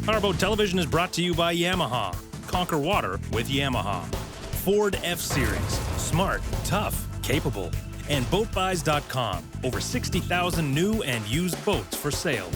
PowerBoat Television is brought to you by Yamaha. Conquer water with Yamaha. Ford F-Series. Smart, tough, capable. And BoatBuys.com. Over 60,000 new and used boats for sale.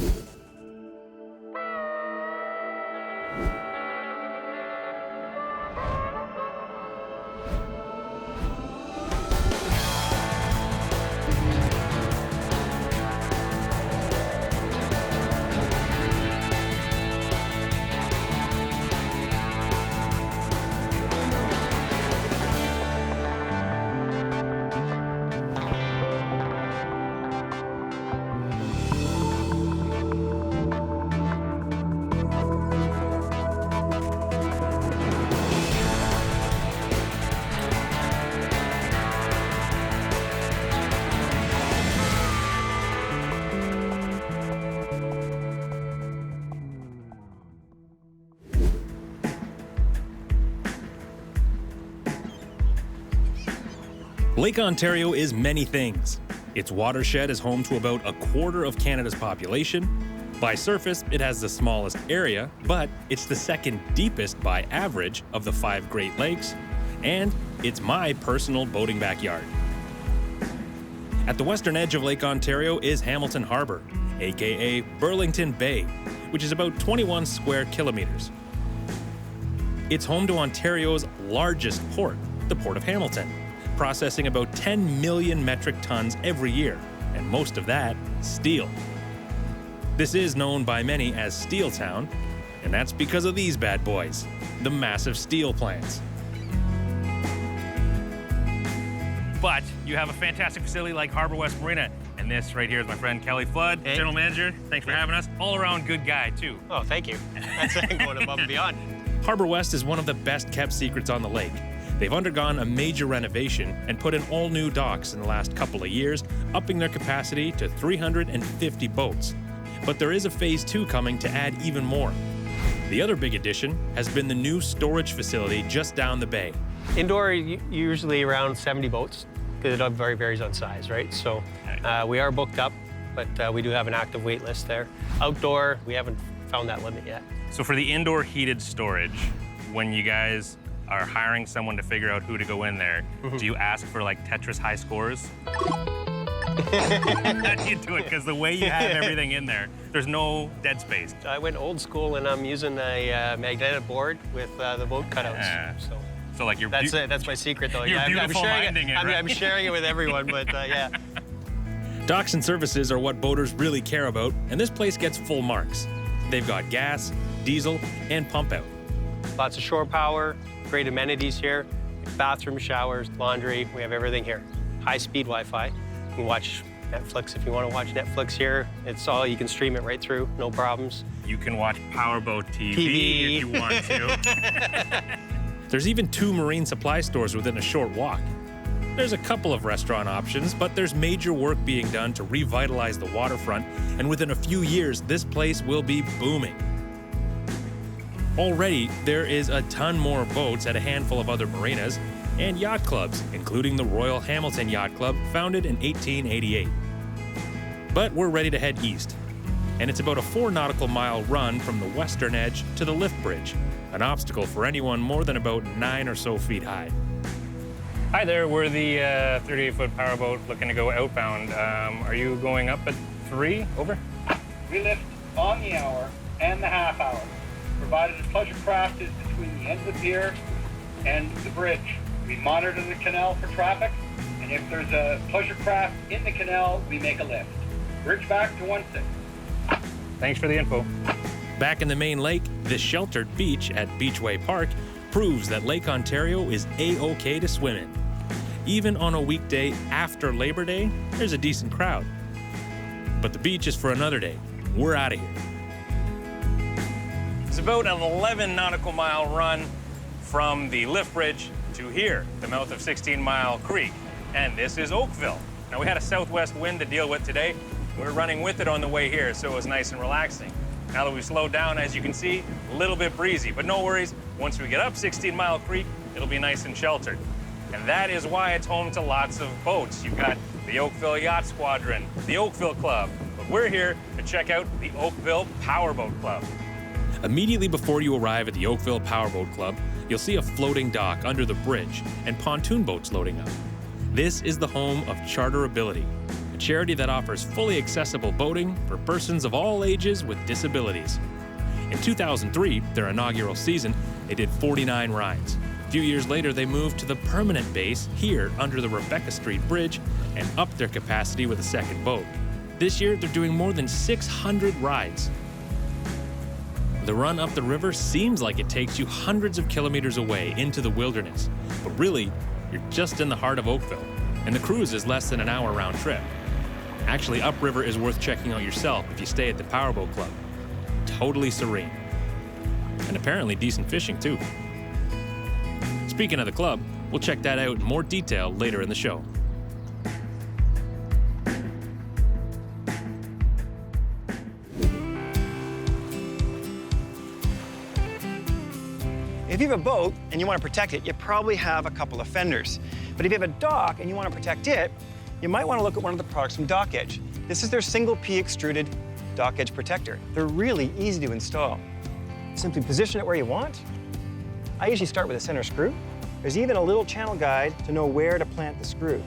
Lake Ontario is many things. Its watershed is home to about a quarter of Canada's population. By surface, it has the smallest area, but it's the second deepest by average of the 5 Great Lakes, and it's my personal boating backyard. At the western edge of Lake Ontario is Hamilton Harbour, aka Burlington Bay, which is about 21 square kilometers. It's home to Ontario's largest port, the Port of Hamilton, processing about 10 million metric tons every year, and most of that steel. This is known by many as Steel Town, and that's because of these bad boys, the massive steel plants. But you have a fantastic facility like Harbour West Marina, and this right here is my friend Kelly Flood, Hey. General Manager. Thanks for having us. All-around good guy, too. Oh, thank you. That's going above and beyond. Harbour West is one of the best-kept secrets on the lake. They've undergone a major renovation and put in all-new docks in the last couple of years, upping their capacity to 350 boats. But there is a Phase 2 coming to add even more. The other big addition has been the new storage facility just down the bay. Indoor, usually around 70 boats, because it varies on size, right? So we are booked up, but we do have an active wait list there. Outdoor, we haven't found that limit yet. So for the indoor heated storage, when you guys are hiring someone to figure out who to go in there, do you ask for like Tetris high scores? How do you do it? Because the way you have everything in there, there's no dead space. I went old school and I'm using a magnetic board with the boat cutouts. So like you're That's my secret though. You're beautiful minding it, right? I'm sharing it with everyone, but yeah. Docks and services are what boaters really care about, and this place gets full marks. They've got gas, diesel, and pump out. Lots of shore power, great amenities here. Bathroom, showers, laundry, we have everything here. High-speed Wi-Fi. You can watch Netflix if you want to watch Netflix here. It's all, you can stream it right through, no problems. You can watch PowerBoat TV if you want to. There's even 2 marine supply stores within a short walk. There's a couple of restaurant options, but there's major work being done to revitalize the waterfront, and within a few years, this place will be booming. Already, there is a ton more boats at a handful of other marinas, and yacht clubs, including the Royal Hamilton Yacht Club, founded in 1888. But we're ready to head east, and it's about a 4 nautical mile run from the western edge to the lift bridge, an obstacle for anyone more than about 9 or so feet high. Hi there, we're the 38-foot powerboat looking to go outbound. Are you going up at 3? Over? We lift on the hour and the half hour, provided the pleasure craft is between the end of the pier and the bridge. We monitor the canal for traffic, and if there's a pleasure craft in the canal, we make a lift. Bridge back to 1-6. Thanks for the info. Back in the main lake, this sheltered beach at Beachway Park proves that Lake Ontario is A-OK to swim in. Even on a weekday after Labor Day, there's a decent crowd. But the beach is for another day. We're out of here. It's about an 11 nautical mile run from the lift bridge to here, the mouth of 16 Mile Creek. And this is Oakville. Now, we had a southwest wind to deal with today. We're running with it on the way here, so it was nice and relaxing. Now that we've slowed down, as you can see, a little bit breezy, but no worries. Once we get up 16 Mile Creek, it'll be nice and sheltered. And that is why it's home to lots of boats. You've got the Oakville Yacht Squadron, the Oakville Club, but we're here to check out the Oakville Powerboat Club. Immediately before you arrive at the Oakville Powerboat Club, you'll see a floating dock under the bridge and pontoon boats loading up. This is the home of Charterability, a charity that offers fully accessible boating for persons of all ages with disabilities. In 2003, their inaugural season, they did 49 rides. A few years later, they moved to the permanent base here under the Rebecca Street Bridge and upped their capacity with a second boat. This year, they're doing more than 600 rides. The run up the river seems like it takes you hundreds of kilometers away into the wilderness, but really, you're just in the heart of Oakville, and the cruise is less than an hour round trip. Actually, upriver is worth checking out yourself if you stay at the Powerboat Club. Totally serene. And apparently decent fishing too. Speaking of the club, we'll check that out in more detail later in the show. If you have a boat and you want to protect it, you probably have a couple of fenders. But if you have a dock and you want to protect it, you might want to look at one of the products from Dock Edge. This is their single P extruded Dock Edge protector. They're really easy to install. Simply position it where you want. I usually start with a center screw. There's even a little channel guide to know where to plant the screw.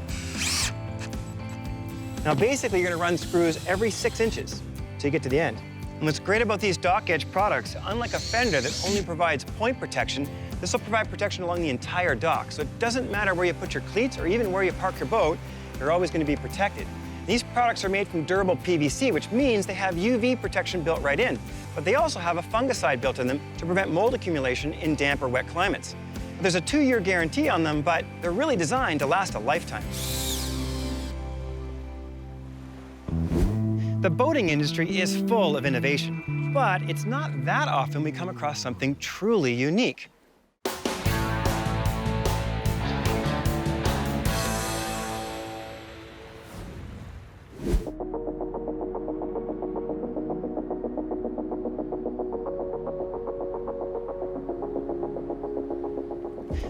Now basically you're going to run screws every 6 inches till you get to the end. And what's great about these Dock Edge products, unlike a fender that only provides point protection, this will provide protection along the entire dock. So it doesn't matter where you put your cleats or even where you park your boat, you're always going to be protected. These products are made from durable PVC, which means they have UV protection built right in. But they also have a fungicide built in them to prevent mold accumulation in damp or wet climates. There's a 2-year guarantee on them, but they're really designed to last a lifetime. The boating industry is full of innovation, but it's not that often we come across something truly unique.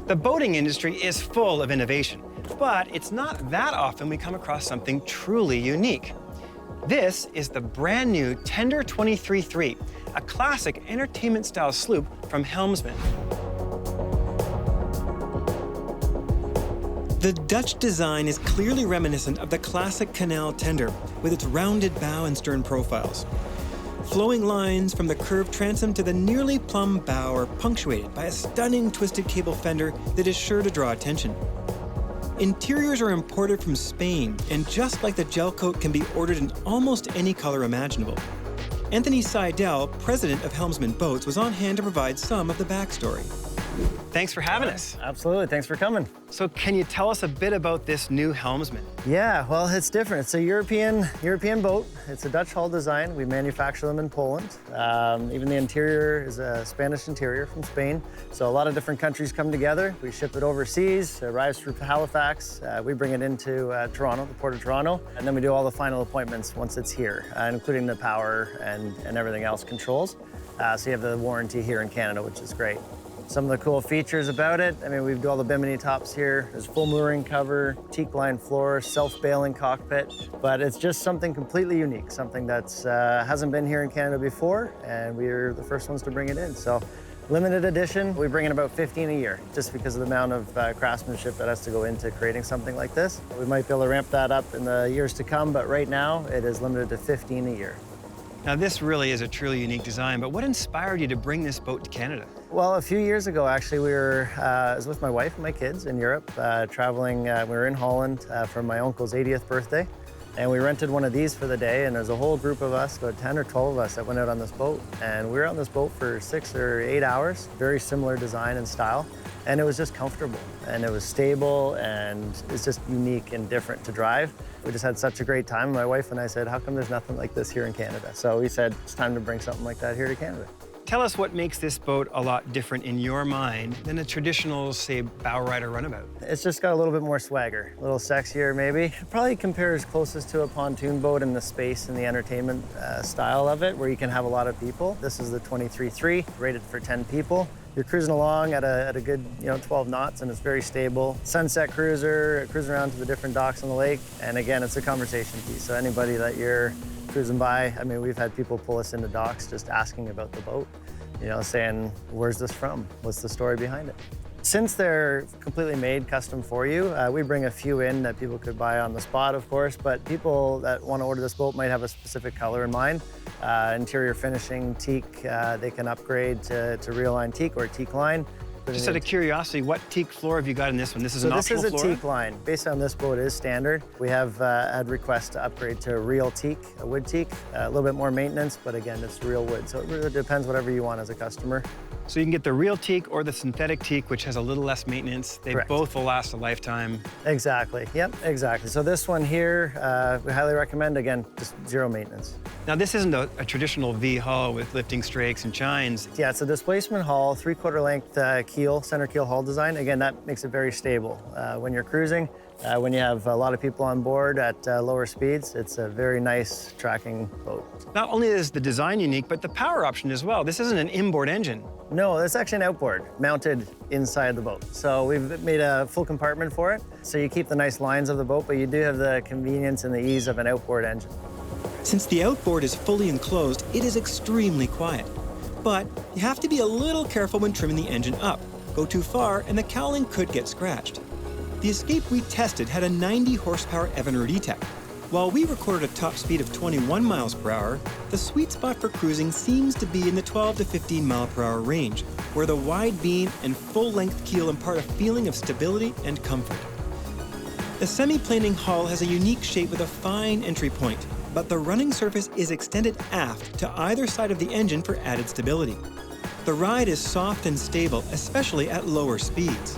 The boating industry is full of innovation, but it's not that often we come across something truly unique. This is the brand new Tender 23-3, a classic entertainment-style sloop from Helmsman. The Dutch design is clearly reminiscent of the classic canal tender, with its rounded bow and stern profiles. Flowing lines from the curved transom to the nearly plumb bow are punctuated by a stunning twisted cable fender that is sure to draw attention. Interiors are imported from Spain, and just like the gel coat can be ordered in almost any color imaginable. Anthony Seidel, president of Helmsman Boats, was on hand to provide some of the backstory. Thanks for having us. Absolutely, thanks for coming. So can you tell us a bit about this new Helmsman? Yeah, well, it's different. It's a European boat. It's a Dutch hull design. We manufacture them in Poland. Even the interior is a Spanish interior from Spain. So a lot of different countries come together. We ship it overseas. It arrives through Halifax. We bring it into Toronto, the Port of Toronto, and then we do all the final appointments once it's here, including the power and everything else controls. So you have the warranty here in Canada, which is great. Some of the cool features about it, I mean, we do all the bimini tops here. There's full mooring cover, teak-lined floor, self-bailing cockpit, but it's just something completely unique, something that's hasn't been here in Canada before, and we're the first ones to bring it in. So limited edition, we bring in about 15 a year, just because of the amount of craftsmanship that has to go into creating something like this. We might be able to ramp that up in the years to come, but right now it is limited to 15 a year. Now, this really is a truly unique design, but what inspired you to bring this boat to Canada? Well, a few years ago, actually, I was with my wife and my kids in Europe, traveling. We were in Holland for my uncle's 80th birthday, and we rented one of these for the day, and there's a whole group of us, about 10 or 12 of us, that went out on this boat. And we were on this boat for 6 or 8 hours, very similar design and style, and it was just comfortable, and it was stable, and it's just unique and different to drive. We just had such a great time. My wife and I said, how come there's nothing like this here in Canada? So we said, it's time to bring something like that here to Canada. Tell us what makes this boat a lot different in your mind than a traditional, say, bow ride or runabout. It's just got a little bit more swagger, a little sexier maybe. It probably compares closest to a pontoon boat in the space and the entertainment style of it, where you can have a lot of people. This is the 23-3, rated for 10 people. You're cruising along at a good 12 knots, and it's very stable. Sunset cruiser, cruising around to the different docks on the lake. And again, it's a conversation piece. So anybody that you're cruising by, I mean, we've had people pull us into docks just asking about the boat. you know, saying, where's this from? What's the story behind it? Since they're completely made custom for you, we bring a few in that people could buy on the spot, of course, but people that want to order this boat might have a specific color in mind. Interior finishing, teak, they can upgrade to real-line teak or teak line. Just out of curiosity, what teak floor have you got in this one? This is an optional floor? So this is a teak line. Based on this boat, it is standard. We have had requests to upgrade to real teak, a wood teak. A little bit more maintenance, but again, it's real wood. So it really depends whatever you want as a customer. So you can get the real teak or the synthetic teak, which has a little less maintenance. They Correct. both will last a lifetime. Exactly, yep, exactly. So this one here, we highly recommend, again, just zero maintenance. Now this isn't a traditional V hull with lifting strakes and chines. Yeah, it's a displacement hull, 3/4 length keel, center keel hull design. Again, that makes it very stable. When you're cruising, when you have a lot of people on board at lower speeds, it's a very nice tracking boat. Not only is the design unique, but the power option as well. This isn't an inboard engine. No, it's actually an outboard mounted inside the boat. So we've made a full compartment for it. So you keep the nice lines of the boat, but you do have the convenience and the ease of an outboard engine. Since the outboard is fully enclosed, it is extremely quiet. But you have to be a little careful when trimming the engine up. Go too far and the cowling could get scratched. The Escape we tested had a 90 horsepower Evinrude E-Tech. While we recorded a top speed of 21 miles per hour, the sweet spot for cruising seems to be in the 12 to 15 mile per hour range, where the wide beam and full-length keel impart a feeling of stability and comfort. The semi-planing hull has a unique shape with a fine entry point, but the running surface is extended aft to either side of the engine for added stability. The ride is soft and stable, especially at lower speeds.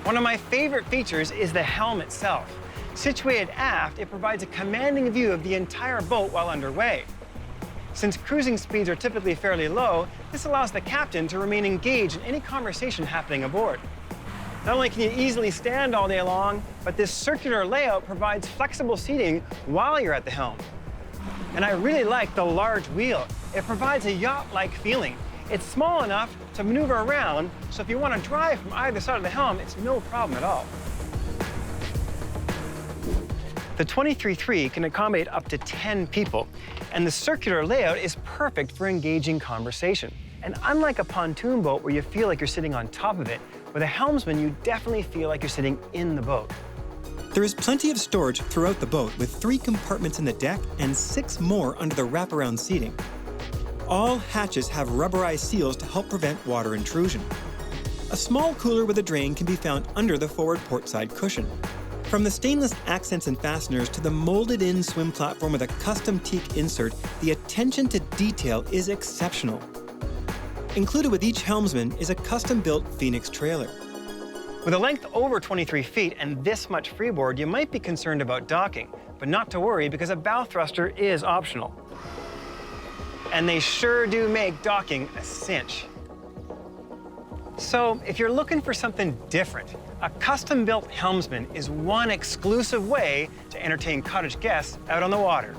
One of my favorite features is the helm itself. Situated aft, it provides a commanding view of the entire boat while underway. Since cruising speeds are typically fairly low, this allows the captain to remain engaged in any conversation happening aboard. Not only can you easily stand all day long, but this circular layout provides flexible seating while you're at the helm. And I really like the large wheel. It provides a yacht-like feeling. It's small enough to maneuver around, so if you want to drive from either side of the helm, it's no problem at all. The 23.3 can accommodate up to 10 people, and the circular layout is perfect for engaging conversation. And unlike a pontoon boat where you feel like you're sitting on top of it, with a helmsman, you definitely feel like you're sitting in the boat. There is plenty of storage throughout the boat, with 3 compartments in the deck and 6 more under the wraparound seating. All hatches have rubberized seals to help prevent water intrusion. A small cooler with a drain can be found under the forward portside cushion. From the stainless accents and fasteners to the molded-in swim platform with a custom teak insert, the attention to detail is exceptional. Included with each helmsman is a custom-built Phoenix trailer. With a length over 23 feet and this much freeboard, you might be concerned about docking, but not to worry because a bow thruster is optional. And they sure do make docking a cinch. So if you're looking for something different, a custom-built helmsman is one exclusive way to entertain cottage guests out on the water.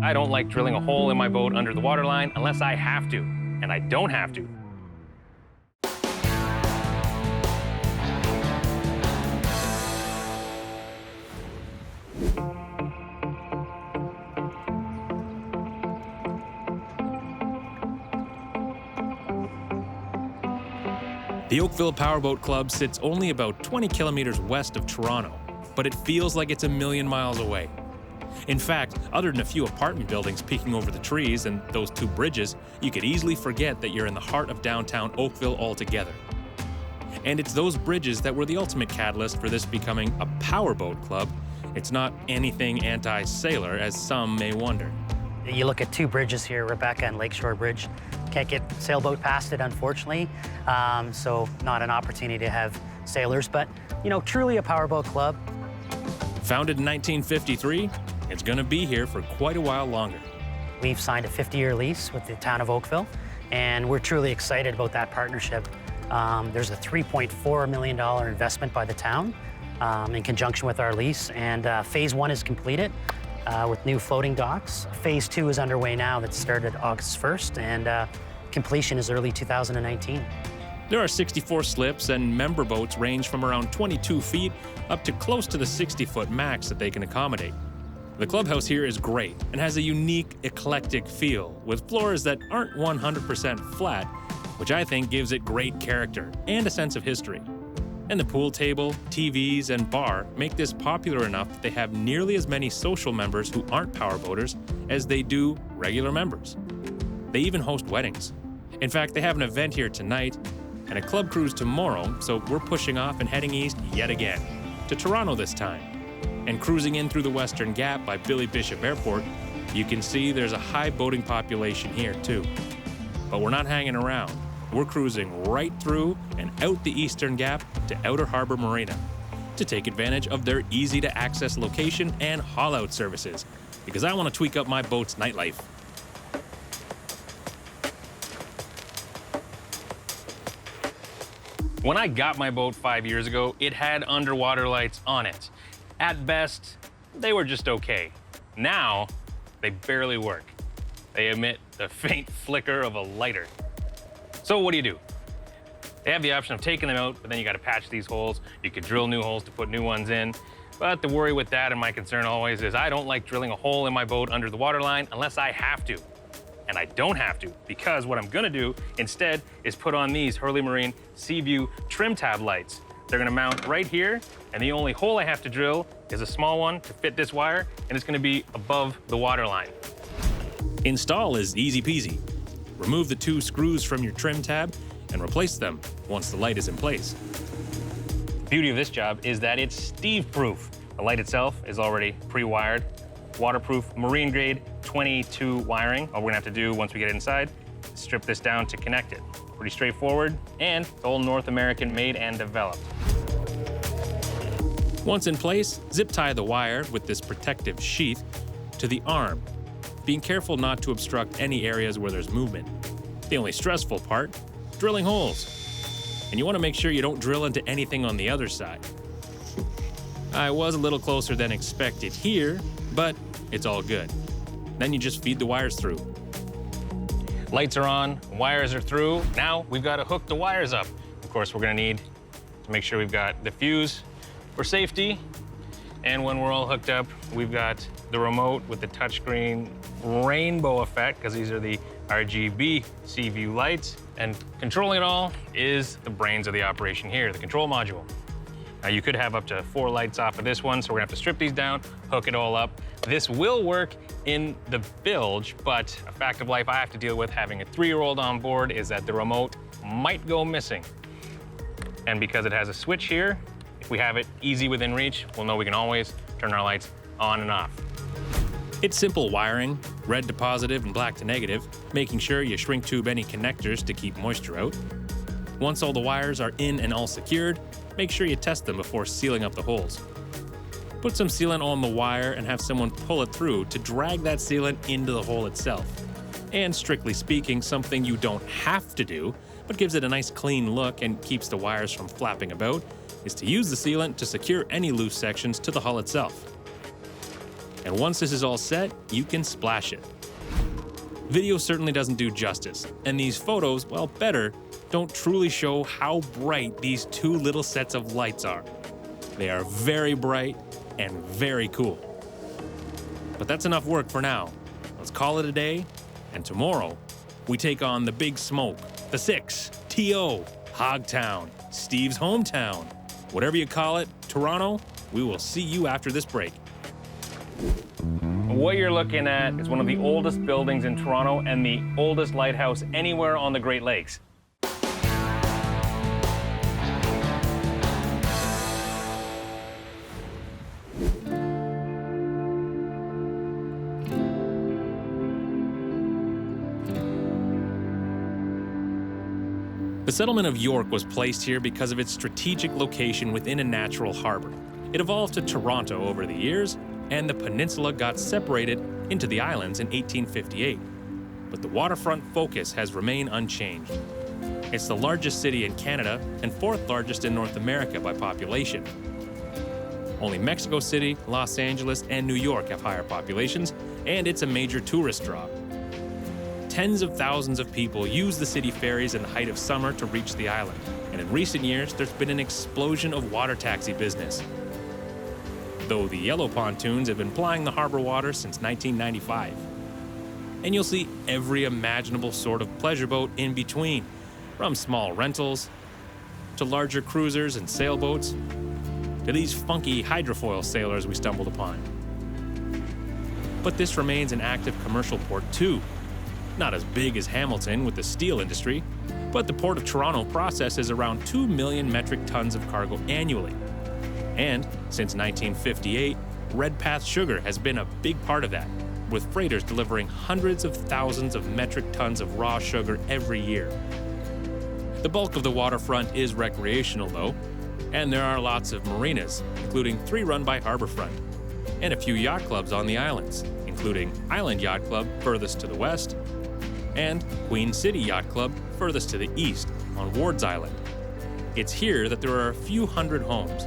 I don't like drilling a hole in my boat under the waterline unless I have to, and I don't have to. The Oakville Powerboat Club sits only about 20 kilometers west of Toronto, but it feels like it's a million miles away. In fact, other than a few apartment buildings peeking over the trees and those 2 bridges, you could easily forget that you're in the heart of downtown Oakville altogether. And it's those bridges that were the ultimate catalyst for this becoming a powerboat club. It's not anything anti-sailor, as some may wonder. You look at 2 bridges here, Rebecca and Lakeshore Bridge. Can't get sailboat past it, unfortunately. So not an opportunity to have sailors, but, you know, truly a powerboat club. Founded in 1953, it's going to be here for quite a while longer. We've signed a 50-year lease with the town of Oakville, and we're truly excited about that partnership. There's a $3.4 million investment by the town in conjunction with our lease, and Phase 1 is completed with new floating docks. Phase 2 is underway now that started August 1st, and completion is early 2019. There are 64 slips, and member boats range from around 22 feet up to close to the 60-foot max that they can accommodate. The clubhouse here is great and has a unique, eclectic feel, with floors that aren't 100% flat, which I think gives it great character and a sense of history. And the pool table, TVs, and bar make this popular enough that they have nearly as many social members who aren't powerboaters as they do regular members. They even host weddings. In fact, they have an event here tonight and a club cruise tomorrow, so we're pushing off and heading east yet again, to Toronto this time. And cruising in through the Western Gap by Billy Bishop Airport, you can see there's a high boating population here too. But we're not hanging around. We're cruising right through and out the Eastern Gap to Outer Harbour Marina to take advantage of their easy-to-access location and haul-out services, because I want to tweak up my boat's nightlife. When I got my boat 5 years ago, it had underwater lights on it. At best, they were just okay. Now, they barely work. They emit the faint flicker of a lighter. So what do? They have the option of taking them out, but then you gotta patch these holes. You could drill new holes to put new ones in. But the worry with that and my concern always is I don't like drilling a hole in my boat under the waterline unless I have to. And I don't have to, because what I'm gonna do instead is put on these Hurley Marine Sea-Vue trim tab lights. They're gonna mount right here, and the only hole I have to drill is a small one to fit this wire, and it's gonna be above the waterline. Install is easy peasy. Remove the 2 screws from your trim tab and replace them once the light is in place. The beauty of this job is that it's Steve-proof. The light itself is already pre-wired, waterproof, marine-grade 22 wiring. All we're gonna have to do once we get inside is strip this down to connect it. Pretty straightforward, and it's all North American made and developed. Once in place, zip tie the wire with this protective sheath to the arm, being careful not to obstruct any areas where there's movement. The only stressful part, drilling holes. And you want to make sure you don't drill into anything on the other side. I was a little closer than expected here, but it's all good. Then you just feed the wires through. Lights are on, wires are through. Now we've got to hook the wires up. Of course, we're gonna need to make sure we've got the fuse for safety. And when we're all hooked up, we've got the remote with the touchscreen rainbow effect, because these are the RGB Sea-Vue lights. And controlling it all is the brains of the operation here, the control module. Now you could have up to 4 lights off of this one, so we're gonna have to strip these down, hook it all up. This will work in the bilge, but a fact of life I have to deal with having a 3-year-old on board is that the remote might go missing. And because it has a switch here, if we have it easy within reach, we'll know we can always turn our lights on and off. It's simple wiring, red to positive and black to negative, making sure you shrink tube any connectors to keep moisture out. Once all the wires are in and all secured, make sure you test them before sealing up the holes. Put some sealant on the wire and have someone pull it through to drag that sealant into the hole itself. And strictly speaking, something you don't have to do, but gives it a nice clean look and keeps the wires from flapping about, is to use the sealant to secure any loose sections to the hull itself. And once this is all set, you can splash it. Video certainly doesn't do justice, and these photos, well, better, don't truly show how bright these 2 little sets of lights are. They are very bright and very cool. But that's enough work for now. Let's call it a day, and tomorrow we take on the Big Smoke, the 6, T.O., Hogtown, Steve's hometown. Whatever you call it, Toronto, we will see you after this break. What you're looking at is one of the oldest buildings in Toronto and the oldest lighthouse anywhere on the Great Lakes. The settlement of York was placed here because of its strategic location within a natural harbor. It evolved to Toronto over the years, and the peninsula got separated into the islands in 1858. But the waterfront focus has remained unchanged. It's the largest city in Canada and 4th largest in North America by population. Only Mexico City, Los Angeles, and New York have higher populations, and it's a major tourist draw. Tens of thousands of people use the city ferries in the height of summer to reach the island, and in recent years, there's been an explosion of water taxi business. Though the yellow pontoons have been plying the harbor water since 1995. And you'll see every imaginable sort of pleasure boat in between, from small rentals to larger cruisers and sailboats to these funky hydrofoil sailors we stumbled upon. But this remains an active commercial port too. Not as big as Hamilton with the steel industry, but the Port of Toronto processes around 2 million metric tons of cargo annually. And since 1958, Redpath Sugar has been a big part of that, with freighters delivering hundreds of thousands of metric tons of raw sugar every year. The bulk of the waterfront is recreational though, and there are lots of marinas, including 3 run by Harbourfront, and a few yacht clubs on the islands, including Island Yacht Club furthest to the west, and Queen City Yacht Club furthest to the east on Ward's Island. It's here that there are a few hundred homes,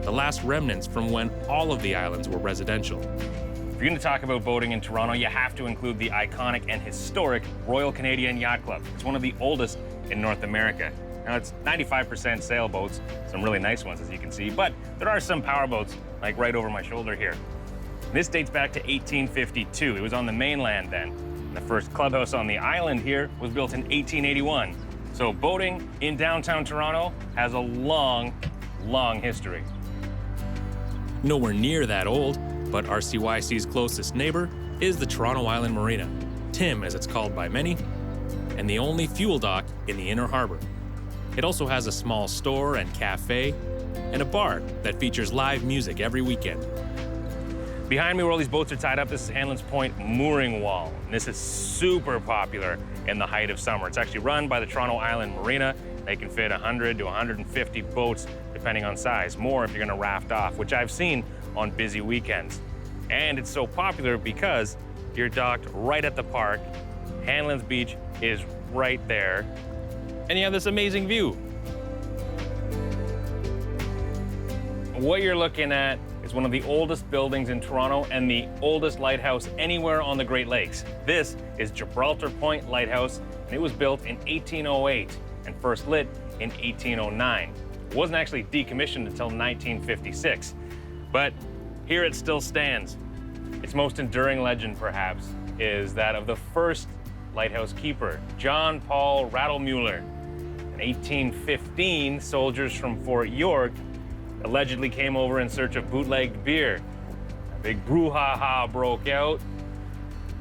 the last remnants from when all of the islands were residential. If you're going to talk about boating in Toronto, you have to include the iconic and historic Royal Canadian Yacht Club. It's one of the oldest in North America. Now, it's 95% sailboats, some really nice ones as you can see, but there are some powerboats, like right over my shoulder here. This dates back to 1852. It was on the mainland then. The first clubhouse on the island here was built in 1881. So boating in downtown Toronto has a long, long history. Nowhere near that old, but RCYC's closest neighbor is the Toronto Island Marina, TIM as it's called by many, and the only fuel dock in the Inner Harbour. It also has a small store and cafe, and a bar that features live music every weekend. Behind me where all these boats are tied up, this is Hanlon's Point Mooring Wall. And this is super popular in the height of summer. It's actually run by the Toronto Island Marina. They can fit 100 to 150 boats, depending on size. More if you're gonna raft off, which I've seen on busy weekends. And it's so popular because you're docked right at the park. Hanlon's Beach is right there. And you have this amazing view. What you're looking at is one of the oldest buildings in Toronto and the oldest lighthouse anywhere on the Great Lakes. This is Gibraltar Point Lighthouse, and it was built in 1808 and first lit in 1809. It wasn't actually decommissioned until 1956, but here it still stands. Its most enduring legend, perhaps, is that of the first lighthouse keeper, John Paul Rattlemuller. In 1815, soldiers from Fort York allegedly came over in search of bootlegged beer. A big brouhaha broke out,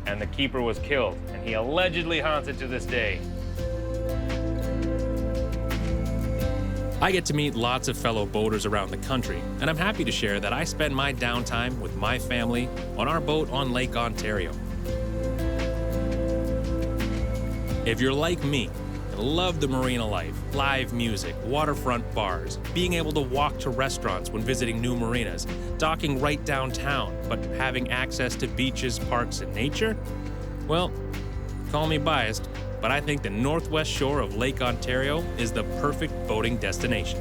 and the keeper was killed, and he allegedly haunts it to this day. I get to meet lots of fellow boaters around the country, and I'm happy to share that I spend my downtime with my family on our boat on Lake Ontario. If you're like me, and love the marina life, live music, waterfront bars, being able to walk to restaurants when visiting new marinas, docking right downtown, but having access to beaches, parks, and nature, well, call me biased, but I think the northwest shore of Lake Ontario is the perfect boating destination.